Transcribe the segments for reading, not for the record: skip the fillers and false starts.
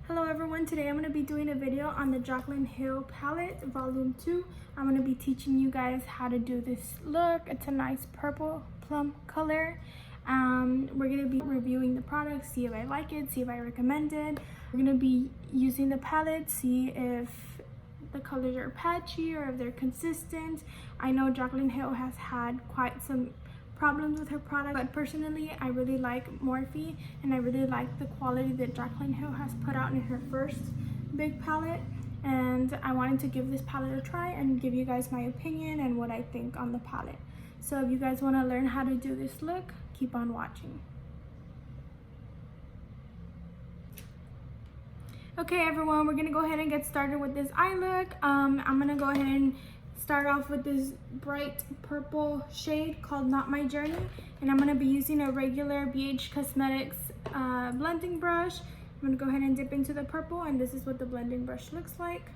Hello everyone, today I'm going to be doing a video on the Jaclyn Hill palette volume 2. I'm going to be teaching you guys how to do this look. It's a nice purple plum color. We're going to be reviewing the product, see if I like it, see if I recommend it. We're going to be using the palette, see if the colors are patchy or if they're consistent. I know Jaclyn Hill has had quite some problems with her product, but personally I really like Morphe and I really like the quality that Jaclyn Hill has put out in her first big palette, and I wanted to give this palette a try and give you guys my opinion and what I think on the palette. So if you guys want to learn how to do this look, keep on watching. Okay everyone, we're gonna go ahead and get started with this eye look. I'm gonna go ahead and start off with this bright purple shade called Not My Journey, and I'm going to be using a regular BH Cosmetics blending brush. I'm going to go ahead and dip into the purple, and this is what the blending brush looks like.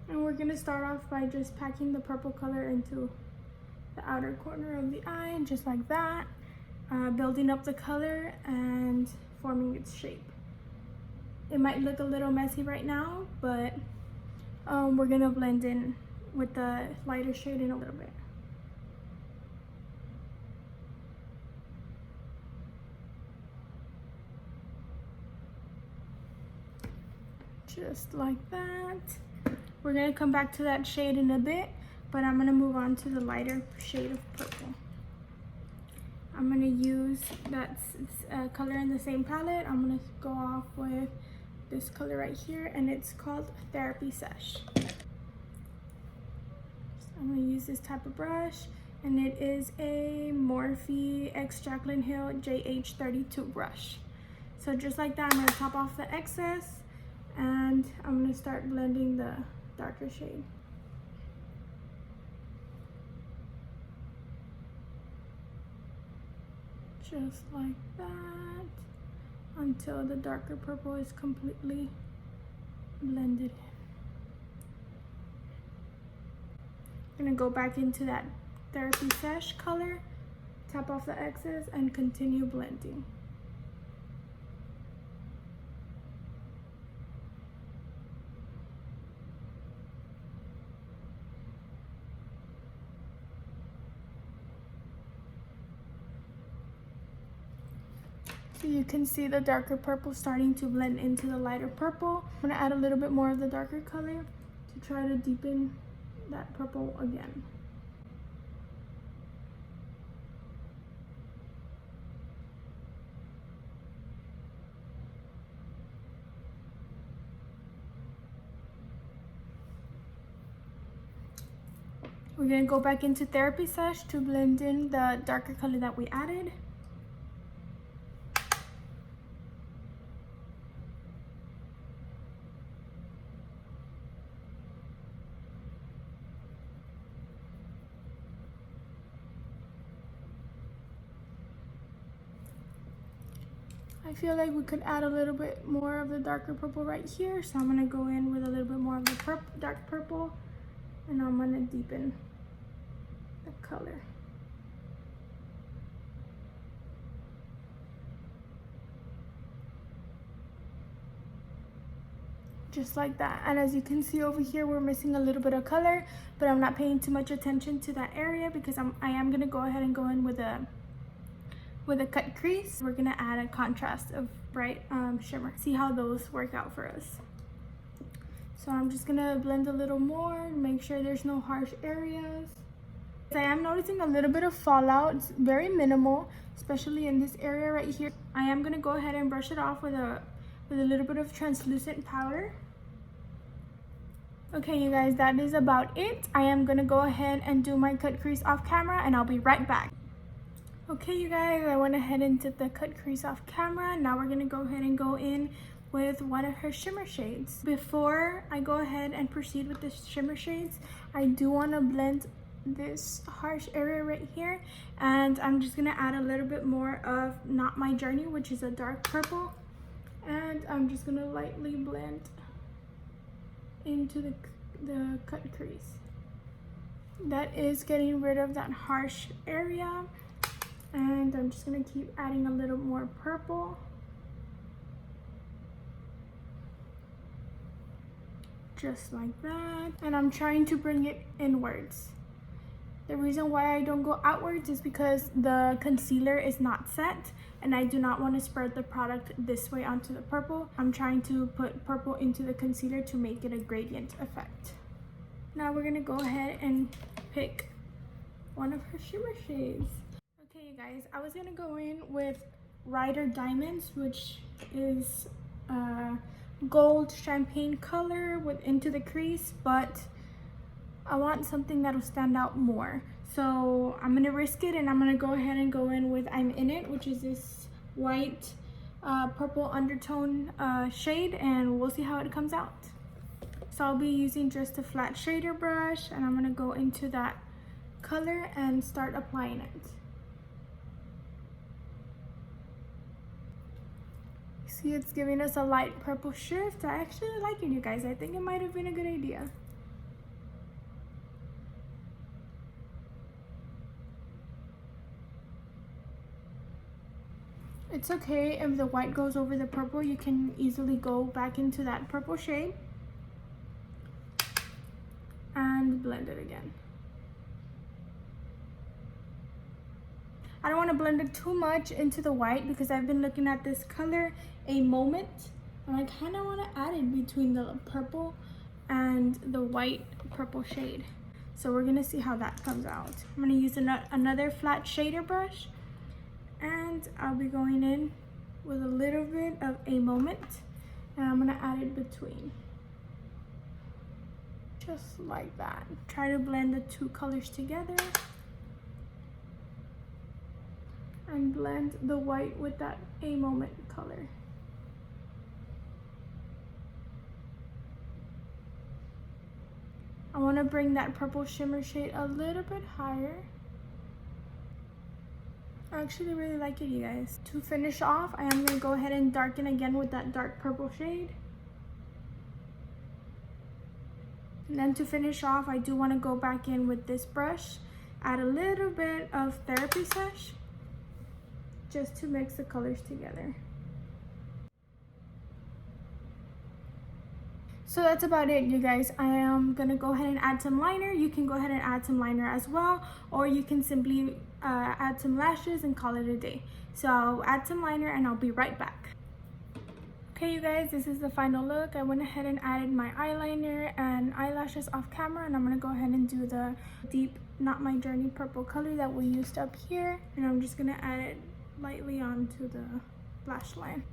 And we're going to start off by just packing the purple color into the outer corner of the eye, just like that, building up the color and forming its shape. It might look a little messy right now, but we're gonna blend in with the lighter shade in a little bit. Just like that. We're gonna come back to that shade in a bit, but I'm gonna move on to the lighter shade of purple. I'm gonna use that color in the same palette. I'm gonna go off with this color right here, and it's called Therapy Sesh. So I'm going to use this type of brush, and it is a Morphe x Jaclyn Hill JH32 brush. So just like that, I'm going to top off the excess, and I'm going to start blending the darker shade. Just like that, until the darker purple is completely blended in. I'm gonna go back into that Therapy Sesh color, tap off the excess, and continue blending. So you can see the darker purple starting to blend into the lighter purple. I'm gonna add a little bit more of the darker color to try to deepen that purple again. We're gonna go back into Therapy Sesh to blend in the darker color that we added. I feel like we could add a little bit more of the darker purple right here, so I'm gonna go in with a little bit more of the dark purple, and I'm gonna deepen the color. Just like that. And as you can see over here, we're missing a little bit of color, but I'm not paying too much attention to that area because I am gonna go ahead and go in with a cut crease. We're gonna add a contrast of bright shimmer. See how those work out for us. So I'm just gonna blend a little more, make sure there's no harsh areas. I am noticing a little bit of fallout. It's very minimal, especially in this area right here. I am gonna go ahead and brush it off with a little bit of translucent powder. Okay, you guys, that is about it. I am gonna go ahead and do my cut crease off camera, and I'll be right back. Okay, you guys, I went ahead and did the cut crease off camera. Now we're gonna go ahead and go in with one of her shimmer shades. Before I go ahead and proceed with the shimmer shades, I do wanna blend this harsh area right here, and I'm just gonna add a little bit more of Not My Journey, which is a dark purple, and I'm just gonna lightly blend into the cut crease. That is getting rid of that harsh area. And I'm just gonna keep adding a little more purple. Just like that. And I'm trying to bring it inwards. The reason why I don't go outwards is because the concealer is not set and I do not want to spread the product this way onto the purple. I'm trying to put purple into the concealer to make it a gradient effect. Now we're gonna go ahead and pick one of her shimmer shades. Okay, you guys, I was gonna go in with Rider Diamonds, which is gold champagne color with into the crease, but I want something that'll stand out more. So I'm gonna risk it and I'm gonna go ahead and go in with I'm In It, which is this white purple undertone shade, and we'll see how it comes out. So I'll be using just a flat shader brush and I'm gonna go into that color and start applying it. See, it's giving us a light purple shift. I actually like it, you guys. I think it might have been a good idea. It's okay if the white goes over the purple. You can easily go back into that purple shade and blend it again. I don't want to blend it too much into the white because I've been looking at this color a moment and I kind of want to add it between the purple and the white purple shade. So we're going to see how that comes out. I'm going to use another flat shader brush and I'll be going in with a little bit of a moment and I'm going to add it between. Just like that. Try to blend the two colors together. And blend the white with that A Moment color. I want to bring that purple shimmer shade a little bit higher. I actually really like it, you guys. To finish off, I am going to go ahead and darken again with that dark purple shade. And then to finish off, I do want to go back in with this brush, add a little bit of Therapy Sesh, just to mix the colors together. So that's about it, you guys. I am gonna go ahead and add some liner. You can go ahead and add some liner as well, or you can simply add some lashes and call it a day. So I'll add some liner and I'll be right back. Okay, you guys, this is the final look. I went ahead and added my eyeliner and eyelashes off camera, and I'm gonna go ahead and do the deep Not My Journey purple color that we used up here, and I'm just gonna add it lightly onto the lash line.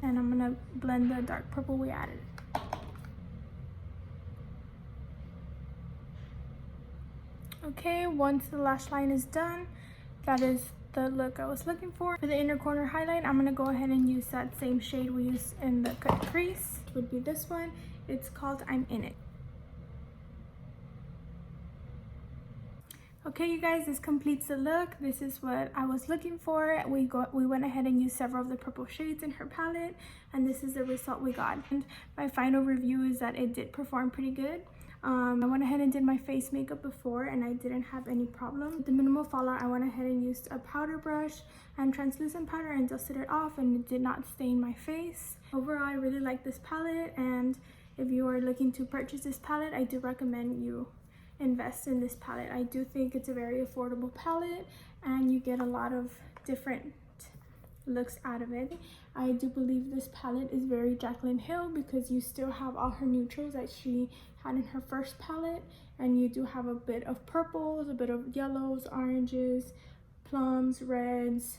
And I'm gonna blend the dark purple we added. Okay, once the lash line is done, that is the look I was looking for. For the inner corner highlight, I'm gonna go ahead and use that same shade we used in the cut crease. It would be this one. It's called I'm In It. Okay, you guys, this completes the look. This is what I was looking for. We went ahead and used several of the purple shades in her palette, and this is the result we got. And my final review is that it did perform pretty good. I went ahead and did my face makeup before and I didn't have any problem. With the minimal fallout, I went ahead and used a powder brush and translucent powder and dusted it off, and it did not stain my face. Overall, I really like this palette, and if you are looking to purchase this palette, I do recommend you invest in this palette. I do think it's a very affordable palette and you get a lot of different looks out of it. I do believe this palette is very Jaclyn Hill because you still have all her neutrals that she had in her first palette, and you do have a bit of purples, a bit of yellows, oranges, plums, reds.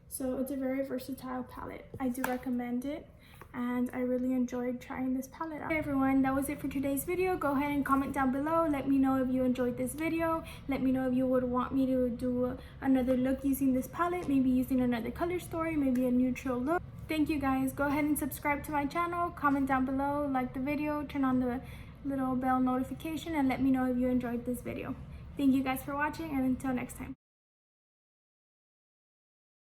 So it's a very versatile palette. I do recommend it, and I really enjoyed trying this palette out. Hey everyone, that was it for today's video. Go ahead and comment down below. Let me know if you enjoyed this video. Let me know if you would want me to do another look using this palette, maybe using another color story, maybe a neutral look. Thank you guys. Go ahead and subscribe to my channel, comment down below, like the video, turn on the little bell notification, and let me know if you enjoyed this video. Thank you guys for watching, and until next time.